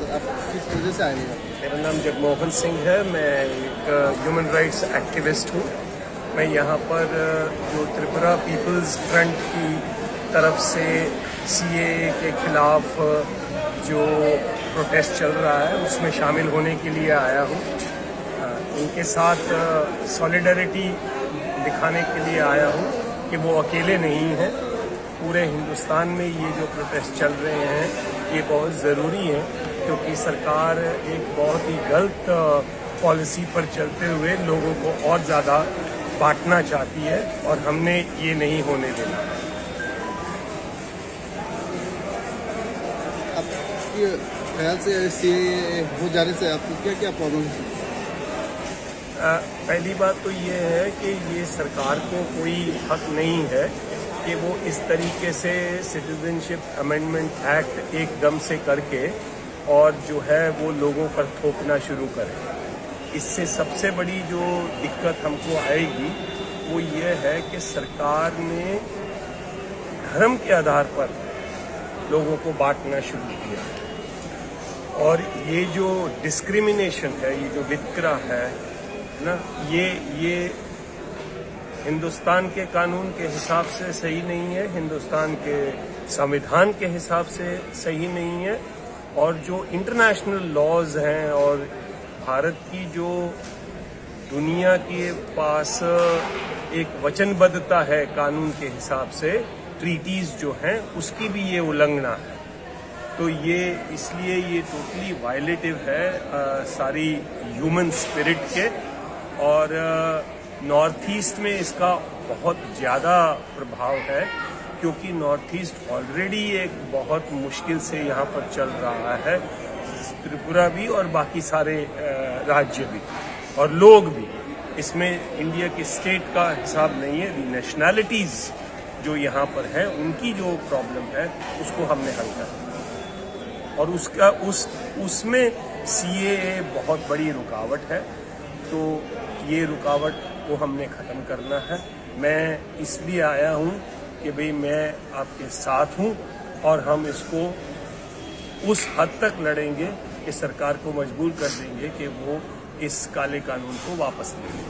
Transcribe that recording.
तो आप किस वजह से आए हैं? मेरा नाम जगमोहन सिंह है। मैं एक ह्यूमन राइट्स एक्टिविस्ट हूँ। मैं यहाँ पर जो त्रिपुरा पीपल्स फ्रंट की तरफ से सीएए के खिलाफ जो प्रोटेस्ट चल रहा है उसमें शामिल होने के लिए आया हूँ। उनके साथ सॉलिडरिटी दिखाने के लिए आया हूँ कि वो अकेले नहीं हैं। पूरे हिंदुस्तान में ये जो प्रोटेस्ट चल रहे हैं ये बहुत ज़रूरी है, क्योंकि सरकार एक बहुत ही गलत पॉलिसी पर चलते हुए लोगों को और ज़्यादा बांटना चाहती है और हमने ये नहीं होने देना। आपके ख्याल से सीएए हो जाने से आपको क्या क्या प्रॉब्लम है? पहली बात तो ये है कि ये सरकार को कोई हक नहीं है कि वो इस तरीके से सिटीजनशिप अमेंडमेंट एक्ट एकदम से करके और जो है वो लोगों पर थोपना शुरू करे। इससे सबसे बड़ी जो दिक्कत हमको आएगी वो ये है कि सरकार ने धर्म के आधार पर लोगों को बांटना शुरू किया और ये जो डिस्क्रिमिनेशन है, ये जो वितकरा है ना, ये हिंदुस्तान के कानून के हिसाब से सही नहीं है, हिंदुस्तान के संविधान के हिसाब से सही नहीं है, और जो इंटरनेशनल लॉज हैं और भारत की जो दुनिया के पास एक वचनबद्धता है कानून के हिसाब से, ट्रीटीज जो हैं उसकी भी ये उल्लंघना है। तो ये इसलिए ये टोटली वायलेटिव है सारी ह्यूमन स्पिरिट के, और नॉर्थ ईस्ट में इसका बहुत ज़्यादा प्रभाव है, क्योंकि नॉर्थ ईस्ट ऑलरेडी एक बहुत मुश्किल से यहाँ पर चल रहा है, त्रिपुरा भी और बाकी सारे राज्य भी और लोग भी। इसमें इंडिया की स्टेट का हिसाब नहीं है, नेशनैलिटीज़ जो यहाँ पर है उनकी जो प्रॉब्लम है उसको हमने हल करना, और उसमें सीएए बहुत बड़ी रुकावट है। तो ये रुकावट को हमने ख़त्म करना है। मैं इसलिए आया हूँ कि भाई मैं आपके साथ हूँ और हम इसको उस हद तक लड़ेंगे कि सरकार को मजबूर कर देंगे कि वो इस काले कानून को वापस ले लें।